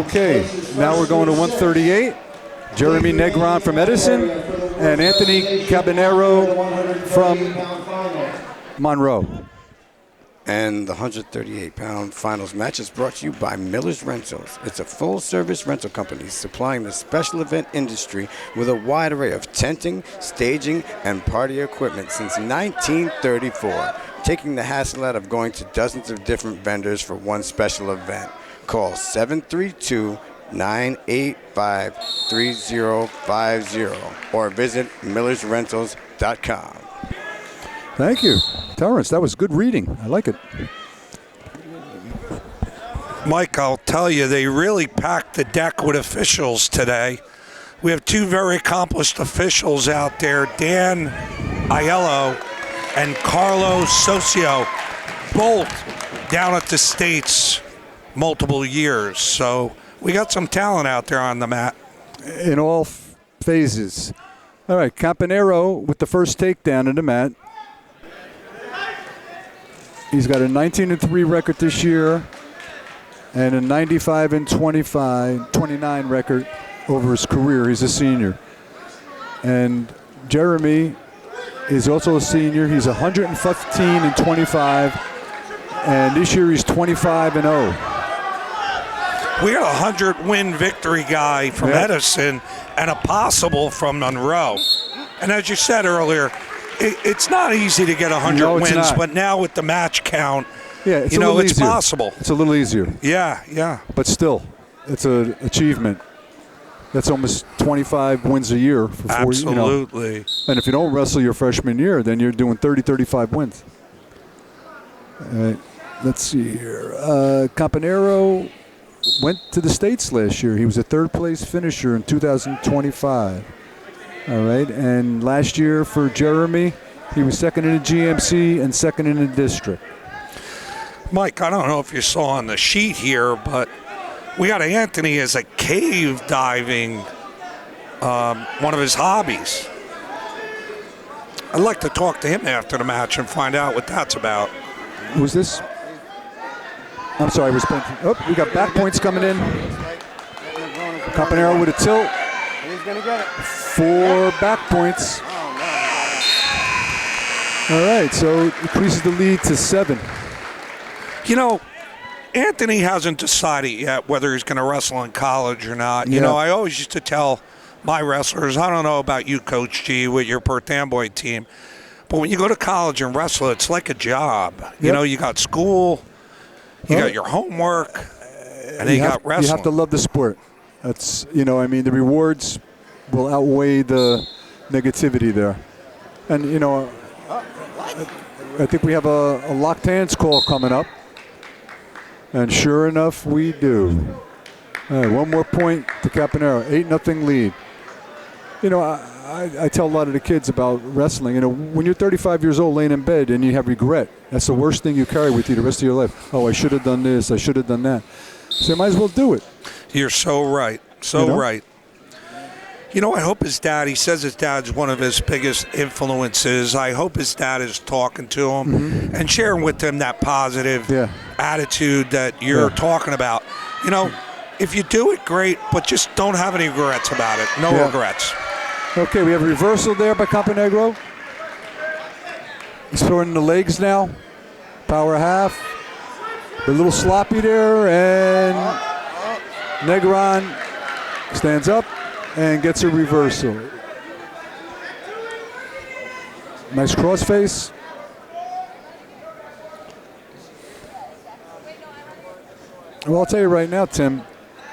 Okay, now we're going to 138. Jeremy Negron from Edison and Anthony Caponegro from Monroe. And the 138-pound finals match is brought to you by Miller's Rentals. It's a full-service rental company supplying the special event industry with a wide array of tenting, staging, and party equipment since 1934, taking the hassle out of going to dozens of different vendors for one special event. Call 732-985-3050 or visit millersrentals.com. Thank you, Terrence. That was good reading. I like it. Mike, I'll tell you, they really packed the deck with officials today. We have two very accomplished officials out there, Dan Aiello and Carlo Socio, both down at the States multiple years. So we got some talent out there on the mat. In all phases. All right, Caponegro with the first takedown in the mat. He's got a 19-3 record this year and a 95-29 record over his career. He's a senior. And Jeremy is also a senior. He's 115-25, and this year he's 25-0. We got a 100-win victory guy from Edison and a possible from Monroe. And as you said earlier, it's not easy to get 100 wins, but now with the match count, it's possible. It's a little easier. Yeah. But still, it's an achievement. That's almost 25 wins a year for 4 years. Absolutely. And if you don't wrestle your freshman year, then you're doing 30, 35 wins. All right, let's see here. Caponegro went to the States last year. He was a third-place finisher in 2025. All right, and last year for Jeremy, he was second in the GMC and second in the district. Mike, I don't know if you saw on the sheet here, but we got Anthony as a cave diving, one of his hobbies. I'd like to talk to him after the match and find out what that's about. Who's this? I'm sorry, we got back points coming in. Caponegro with a tilt. He's going to get it. 4 back points. All right, so increases the lead to 7. You know, Anthony hasn't decided yet whether he's going to wrestle in college or not. You know, I always used to tell my wrestlers, I don't know about you, Coach G, with your Perth Amboy team, but when you go to college and wrestle, it's like a job. You know, you got school, you got your homework, and then you got wrestling. You have to love the sport. That's, the rewards will outweigh the negativity there. And, I think we have a locked hands call coming up. And sure enough, we do. All right, one more point to Caponegro, 8-0 lead. I tell a lot of the kids about wrestling. When you're 35 years old laying in bed and you have regret, that's the worst thing you carry with you the rest of your life. Oh, I should have done this, I should have done that. So you might as well do it. You're so right. Right. I hope he says his dad's one of his biggest influences. I hope his dad is talking to him and sharing with him that positive attitude that you're talking about. If you do it, great, but just don't have any regrets about it. No regrets. Okay, we have a reversal there by Caponegro. He's throwing the legs now. Power half. A little sloppy there, and Negron stands up and gets a reversal. Nice crossface. Well, I'll tell you right now, Tim,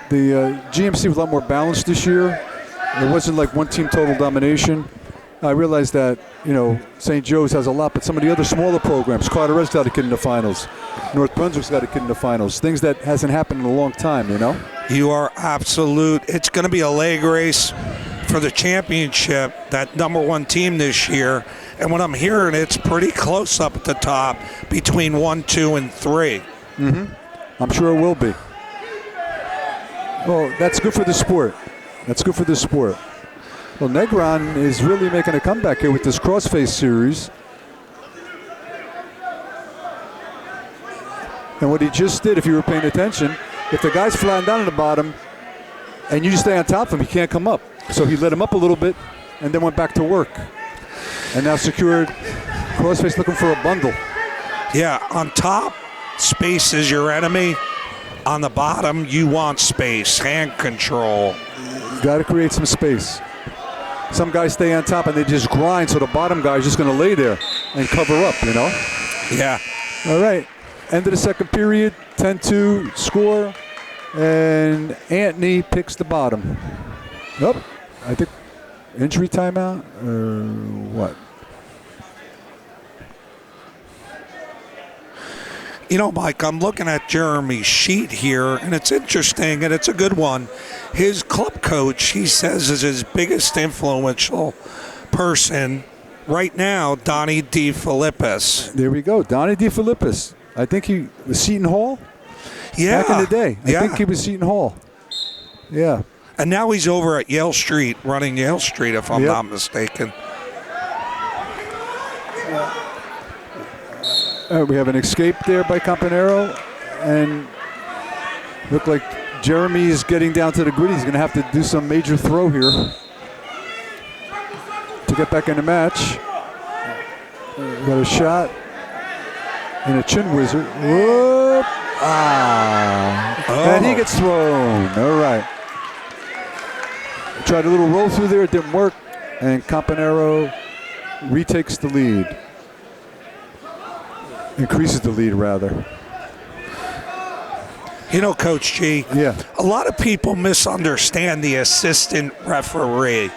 the GMC was a lot more balanced this year. It wasn't like one team total domination. I realize that, St. Joe's has a lot, but some of the other smaller programs, Carteret's got a kid in the finals. North Brunswick's got a kid in the finals. Things that hasn't happened in a long time, You are absolute. It's going to be a leg race for the championship, that number 1 team this year. And what I'm hearing, it's pretty close up at the top between 1, 2, and 3. I'm sure it will be. Well, that's good for the sport. Well, Negron is really making a comeback here with this crossface series. And what he just did, if you were paying attention, if the guy's flying down at the bottom and you just stay on top of him, he can't come up. So he let him up a little bit and then went back to work. And now secured crossface looking for a bundle. Yeah, on top, space is your enemy. On the bottom, you want space, hand control. Got to create some space. Some guys stay on top and they just grind, so the bottom guy is just going to lay there and cover up, you know? Yeah. All right. End of the second period, 10-2 score, and Anthony picks the bottom. Nope. I think injury timeout or what? You know, Mike, I'm looking at Jeremy's sheet here, and it's interesting, and it's a good one. His club coach, he says, is his biggest influential person right now, Donnie DeFilippis. There we go, Donnie DeFilippis. I think he was Seton Hall. Yeah. Back in the day. I think he was Seton Hall. Yeah. And now he's over at Yale Street, running Yale Street, if I'm not mistaken. We have an escape there by Caponegro, and look like Jeremy's getting down to the grid. He's going to have to do some major throw here to get back in the match. Got a shot and a chin wizard. Whoop! And he gets thrown. All right. Tried a little roll through there. It didn't work, and Caponegro retakes the lead. Increases the lead, rather. You know, Coach G, yeah, a lot of people misunderstand the assistant referee.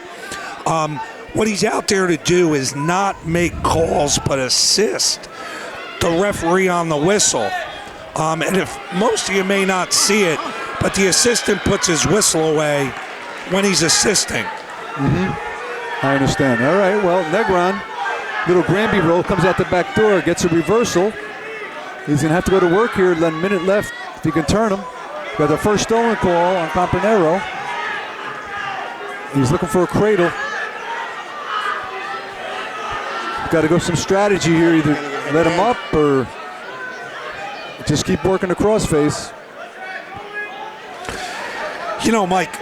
What he's out there to do is not make calls, but assist the referee on the whistle. And if most of you may not see it, but the assistant puts his whistle away when he's assisting. Mm-hmm. I understand. All right, well, Negron, little Granby roll, comes out the back door, gets a reversal. He's going to have to go to work here. A minute left if he can turn him. Got the first stolen call on Caponegro. He's looking for a cradle. Got to go some strategy here. Either let him up or just keep working the crossface. You know, Mike,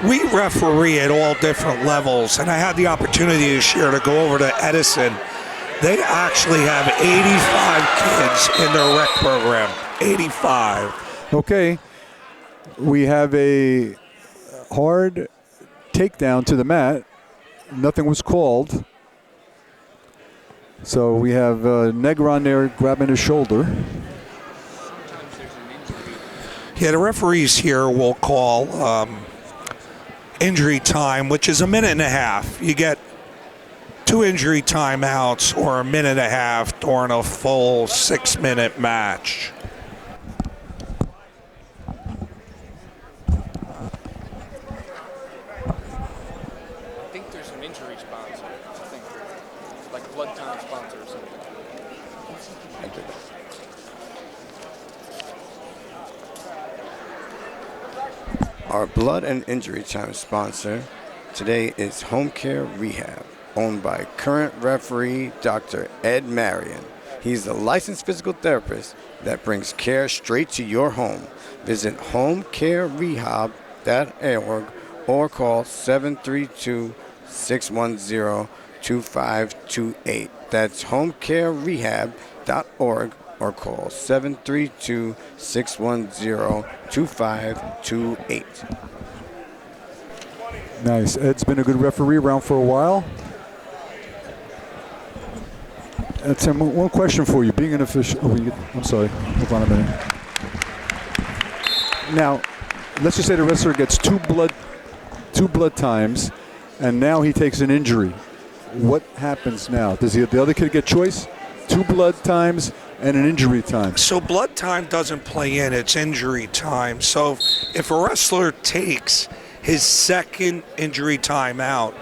we referee at all different levels, and I had the opportunity this year to go over to Edison. They actually have 85 kids in their rec program. 85. Okay. We have a hard takedown to the mat. Nothing was called. So we have Negron there grabbing his shoulder. Yeah, the referees here will call injury time, which is a minute and a half. You get 2 injury timeouts or a minute and a half during a full 6-minute match. I think there's an injury sponsor. I think like blood time sponsor or something. Our blood and injury time sponsor today is Home Care Rehab, owned by current referee Dr. Ed Marion. He's a licensed physical therapist that brings care straight to your home. Visit homecarerehab.org or call 732-610-2528. That's homecarerehab.org or call 732-610-2528. Nice. Ed's been a good referee around for a while. Tim, one question for you. Being an official, I'm sorry. Hold on a minute. Now, let's just say the wrestler gets two blood times, and now he takes an injury. What happens now? Does the other kid get choice? 2 blood times and an injury time. So blood time doesn't play in, it's injury time. So if a wrestler takes his second injury time out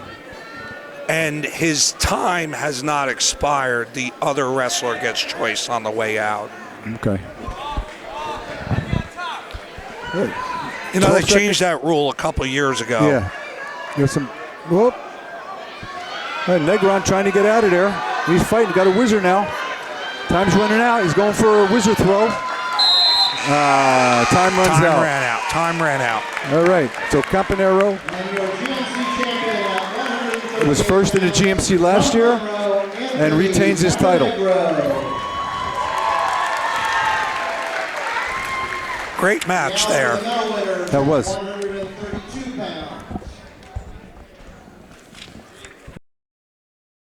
and his time has not expired, the other wrestler gets choice on the way out. Okay. Good. You know, they changed that rule a couple years ago. Yeah. There's some, whoop. All right, Negron trying to get out of there. He's fighting, got a whizzer now. Time's running out. He's going for a whizzer throw. Time runs out. Time ran out. All right. So Caponegro was first in the GMC last year and retains his title. Great match there. That was.